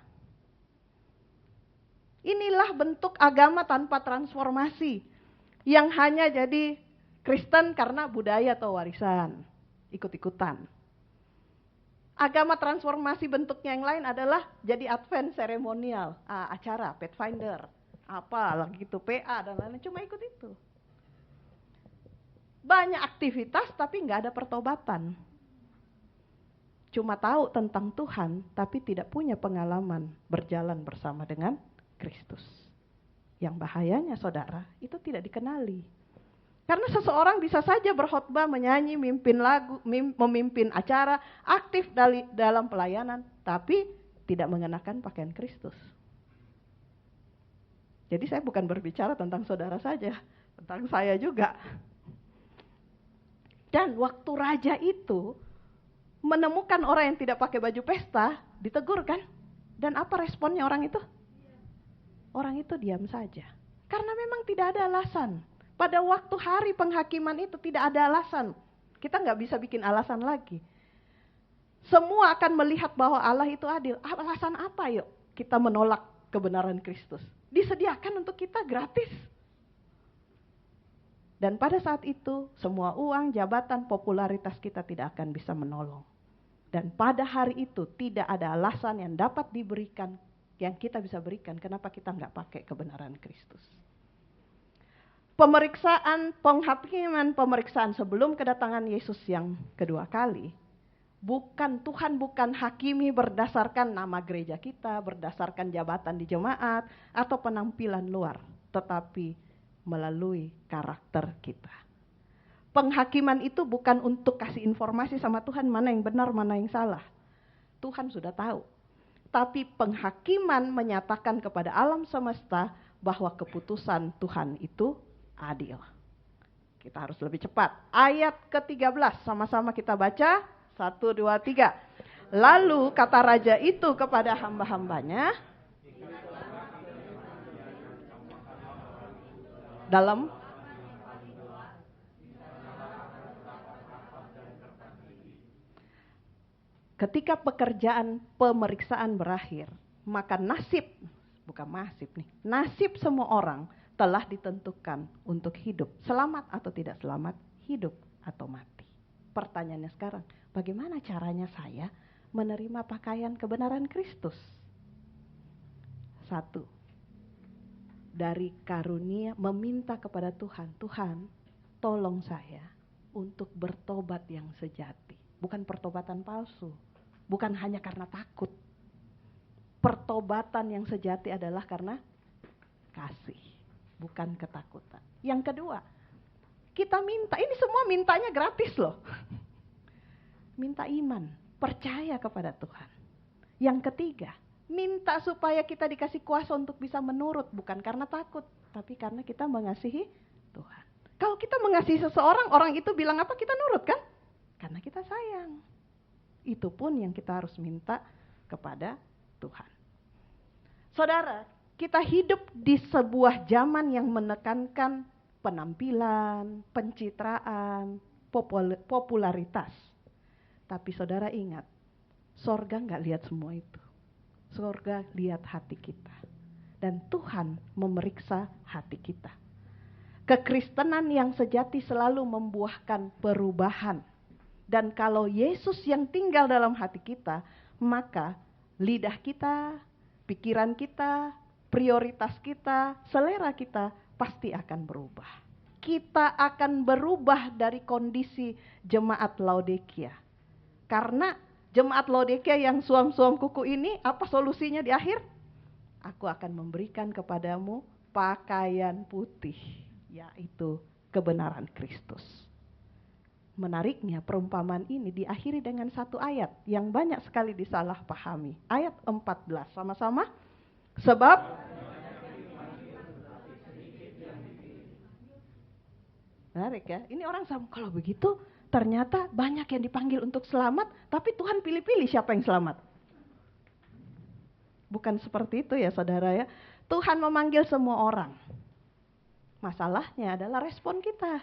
Inilah bentuk agama tanpa transformasi. Yang hanya jadi Kristen karena budaya atau warisan, ikut-ikutan. Agama transformasi bentuknya yang lain adalah jadi advent seremonial, acara, Pathfinder, apa lagi itu PA dan lain-lain, cuma ikut itu. Banyak aktivitas tapi nggak ada pertobatan. Cuma tahu tentang Tuhan tapi tidak punya pengalaman berjalan bersama dengan Kristus. Yang bahayanya saudara, itu tidak dikenali. Karena seseorang bisa saja berkhotbah, menyanyi, memimpin lagu, memimpin acara, aktif dalam pelayanan, tapi tidak mengenakan pakaian Kristus. Jadi saya bukan berbicara tentang saudara saja, tentang saya juga. Dan waktu raja itu menemukan orang yang tidak pakai baju pesta, ditegur kan? Dan apa responnya orang itu? Orang itu diam saja. Karena memang tidak ada alasan. Pada waktu hari penghakiman itu tidak ada alasan. Kita nggak bisa bikin alasan lagi. Semua akan melihat bahwa Allah itu adil. Alasan apa yuk kita menolak kebenaran Kristus? Disediakan untuk kita gratis. Dan pada saat itu semua uang, jabatan, popularitas kita tidak akan bisa menolong. Dan pada hari itu tidak ada alasan yang dapat diberikan, yang kita bisa berikan, kenapa kita nggak pakai kebenaran Kristus. Pemeriksaan, penghakiman, pemeriksaan sebelum kedatangan Yesus yang kedua kali, Tuhan bukan hakimi berdasarkan nama gereja kita, berdasarkan jabatan di jemaat, atau penampilan luar, tetapi melalui karakter kita. Penghakiman itu bukan untuk kasih informasi sama Tuhan mana yang benar, mana yang salah. Tuhan sudah tahu. Tapi penghakiman menyatakan kepada alam semesta bahwa keputusan Tuhan itu adil. Kita harus lebih cepat. Ayat ke-13 sama-sama kita baca. 1, 2, 3. Lalu kata raja itu kepada hamba-hambanya dalam ketika pekerjaan pemeriksaan berakhir, maka nasib semua orang telah ditentukan untuk hidup. Selamat atau tidak selamat, hidup atau mati. Pertanyaannya sekarang, bagaimana caranya saya menerima pakaian kebenaran Kristus? 1, dari karunia meminta kepada Tuhan, Tuhan tolong saya untuk bertobat yang sejati. Bukan pertobatan palsu, bukan hanya karena takut. Pertobatan yang sejati adalah karena kasih, bukan ketakutan. Yang kedua, kita minta, ini semua mintanya gratis loh. Minta iman, percaya kepada Tuhan. Yang ketiga, minta supaya kita dikasih kuasa untuk bisa menurut, bukan karena takut, tapi karena kita mengasihi Tuhan. Kalau kita mengasihi seseorang, orang itu bilang apa, kita nurut kan? Karena kita sayang. Itu pun yang kita harus minta kepada Tuhan. Saudara, kita hidup di sebuah zaman yang menekankan penampilan, pencitraan, popularitas. Tapi saudara ingat, sorga nggak lihat semua itu. Sorga lihat hati kita. Dan Tuhan memeriksa hati kita. Kekristenan yang sejati selalu membuahkan perubahan. Dan kalau Yesus yang tinggal dalam hati kita, maka lidah kita, pikiran kita, prioritas kita, selera kita pasti akan berubah. Kita akan berubah dari kondisi jemaat Laodikia. Karena jemaat Laodikia yang suam-suam kuku ini, apa solusinya di akhir? Aku akan memberikan kepadamu pakaian putih, yaitu kebenaran Kristus. Menariknya, perumpamaan ini diakhiri dengan satu ayat yang banyak sekali disalahpahami. Ayat 14, sama-sama. Sebab menarik ya, ini orang sama, kalau begitu ternyata banyak yang dipanggil untuk selamat, tapi Tuhan pilih-pilih siapa yang selamat. Bukan seperti itu ya saudara ya. Tuhan memanggil semua orang. Masalahnya adalah respon kita.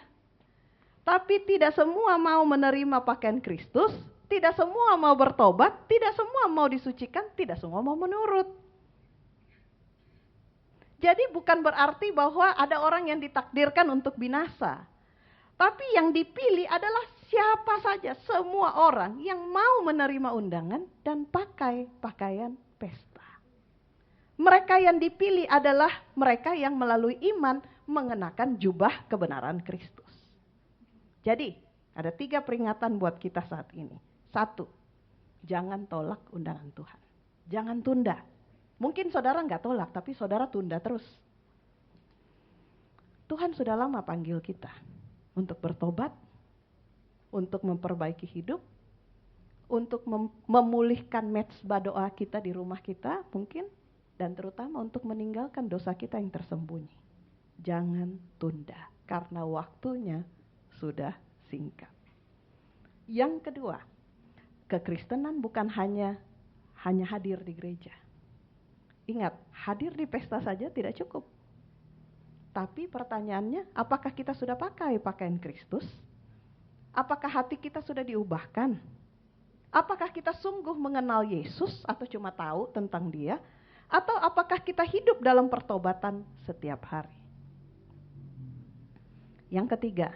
Tapi tidak semua mau menerima pakaian Kristus, tidak semua mau bertobat, tidak semua mau disucikan, tidak semua mau menurut. Jadi bukan berarti bahwa ada orang yang ditakdirkan untuk binasa. Tapi yang dipilih adalah siapa saja, semua orang yang mau menerima undangan dan pakai pakaian pesta. Mereka yang dipilih adalah mereka yang melalui iman mengenakan jubah kebenaran Kristus. Jadi, ada 3 peringatan buat kita saat ini. 1, jangan tolak undangan Tuhan. Jangan tunda. Mungkin saudara nggak tolak, tapi saudara tunda terus. Tuhan sudah lama panggil kita untuk bertobat, untuk memperbaiki hidup, untuk memulihkan mezbah doa kita di rumah kita mungkin, dan terutama untuk meninggalkan dosa kita yang tersembunyi. Jangan tunda, karena waktunya sudah singkat. Yang kedua, kekristenan bukan hanya hadir di gereja. Ingat, hadir di pesta saja tidak cukup. Tapi pertanyaannya, apakah kita sudah pakai pakaian Kristus? Apakah hati kita sudah diubahkan? Apakah kita sungguh mengenal Yesus atau cuma tahu tentang Dia? Atau apakah kita hidup dalam pertobatan setiap hari? Yang ketiga,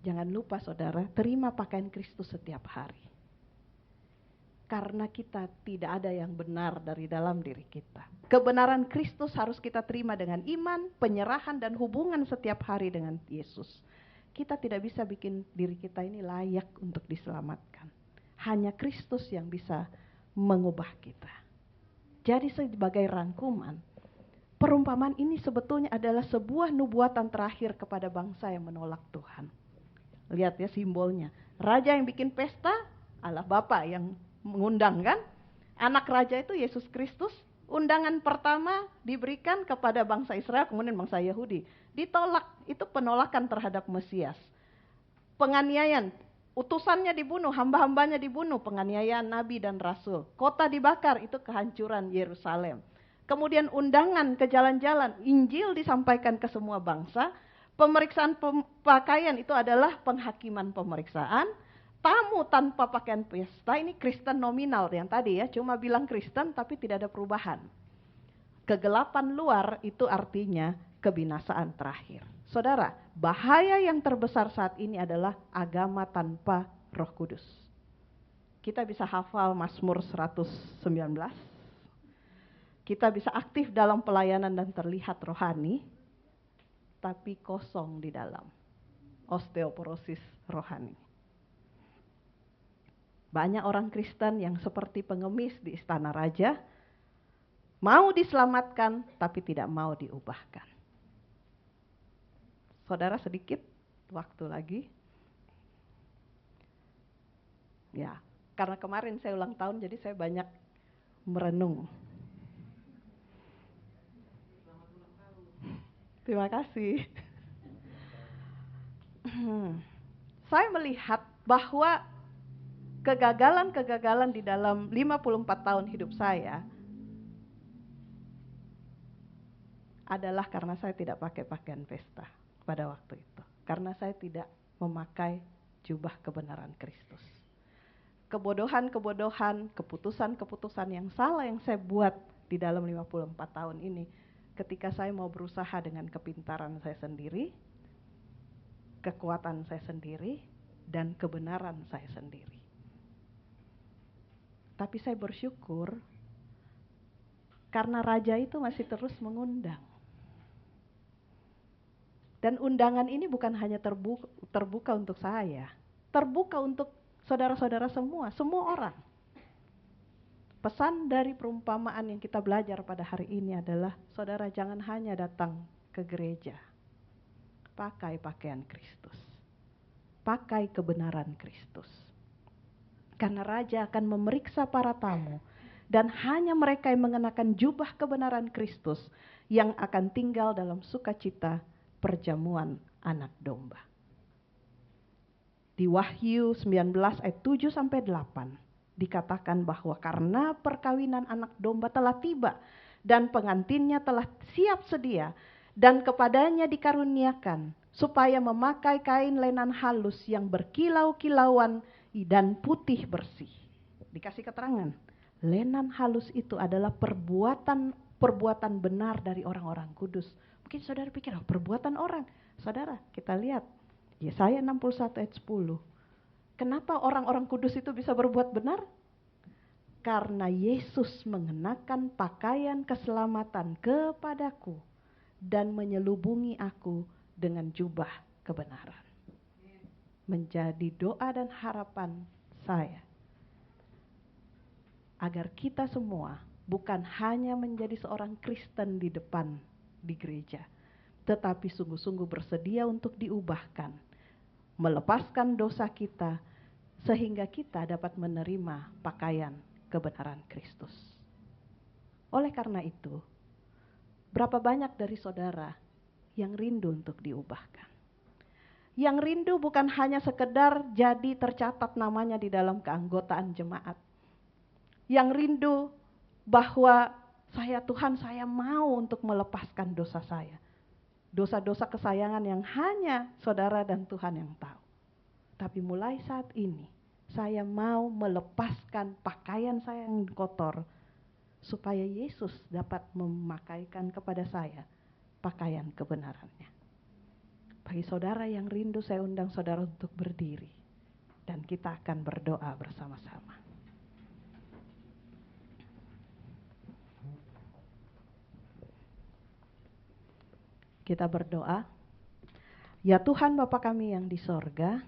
jangan lupa saudara, terima pakaian Kristus setiap hari. Karena kita tidak ada yang benar dari dalam diri kita. Kebenaran Kristus harus kita terima dengan iman, penyerahan, dan hubungan setiap hari dengan Yesus. Kita tidak bisa bikin diri kita ini layak untuk diselamatkan. Hanya Kristus yang bisa mengubah kita. Jadi sebagai rangkuman, perumpamaan ini sebetulnya adalah sebuah nubuatan terakhir kepada bangsa yang menolak Tuhan. Lihat ya simbolnya. Raja yang bikin pesta, Allah Bapa yang mengundang kan. Anak raja itu Yesus Kristus. Undangan pertama diberikan kepada bangsa Israel, kemudian bangsa Yahudi. Ditolak, itu penolakan terhadap Mesias. Penganiayaan, utusannya dibunuh, hamba-hambanya dibunuh, penganiayaan nabi dan rasul. Kota dibakar, itu kehancuran Yerusalem. Kemudian undangan ke jalan-jalan, Injil disampaikan ke semua bangsa. Pemeriksaan pakaian itu adalah penghakiman pemeriksaan. Tamu tanpa pakaian pesta, ini Kristen nominal yang tadi ya, cuma bilang Kristen tapi tidak ada perubahan. Kegelapan luar itu artinya kebinasaan terakhir. Saudara, bahaya yang terbesar saat ini adalah agama tanpa Roh Kudus. Kita bisa hafal Mazmur 119. Kita bisa aktif dalam pelayanan dan terlihat rohani, tapi kosong di dalam. osteoporosis rohani. Banyak orang Kristen yang seperti pengemis di istana raja, mau diselamatkan tapi tidak mau diubahkan. Saudara, sedikit waktu lagi. Ya, karena kemarin saya ulang tahun jadi saya banyak merenung. Terima kasih. Saya melihat bahwa kegagalan-kegagalan di dalam 54 tahun hidup saya adalah karena saya tidak pakai pakaian pesta pada waktu itu. Karena saya tidak memakai jubah kebenaran Kristus. Kebodohan-kebodohan, keputusan-keputusan yang salah yang saya buat di dalam 54 tahun ini, ketika saya mau berusaha dengan kepintaran saya sendiri, kekuatan saya sendiri, dan kebenaran saya sendiri. Tapi saya bersyukur karena raja itu masih terus mengundang. Dan undangan ini bukan hanya terbuka untuk saya, terbuka untuk saudara-saudara semua orang. Pesan dari perumpamaan yang kita belajar pada hari ini adalah, saudara jangan hanya datang ke gereja, pakai pakaian Kristus, pakai kebenaran Kristus. Karena raja akan memeriksa para tamu, dan hanya mereka yang mengenakan jubah kebenaran Kristus yang akan tinggal dalam sukacita perjamuan anak domba. Di Wahyu 19 ayat 7-8 dikatakan bahwa karena perkawinan anak domba telah tiba dan pengantinnya telah siap sedia, dan kepadanya dikaruniakan supaya memakai kain lenan halus yang berkilau-kilauan dan putih bersih. Dikasih keterangan, lenan halus itu adalah perbuatan benar dari orang-orang kudus. Mungkin saudara pikir, perbuatan orang. Saudara, kita lihat Yesaya 61 ayat 10. Kenapa orang-orang kudus itu bisa berbuat benar? Karena Yesus mengenakan pakaian keselamatan kepadaku dan menyelubungi aku dengan jubah kebenaran. Menjadi doa dan harapan saya agar kita semua bukan hanya menjadi seorang Kristen di depan di gereja, tetapi sungguh-sungguh bersedia untuk diubahkan, melepaskan dosa kita, sehingga kita dapat menerima pakaian kebenaran Kristus. Oleh karena itu, berapa banyak dari saudara yang rindu untuk diubahkan? Yang rindu bukan hanya sekedar jadi tercatat namanya di dalam keanggotaan jemaat. Yang rindu bahwa Tuhan saya mau untuk melepaskan dosa saya. Dosa-dosa kesayangan yang hanya saudara dan Tuhan yang tahu. Tapi mulai saat ini, saya mau melepaskan pakaian saya yang kotor, supaya Yesus dapat memakaikan kepada saya pakaian kebenarannya. Bagi saudara yang rindu, saya undang saudara untuk berdiri. Dan kita akan berdoa bersama-sama. Kita berdoa. Ya Tuhan Bapa kami yang di sorga,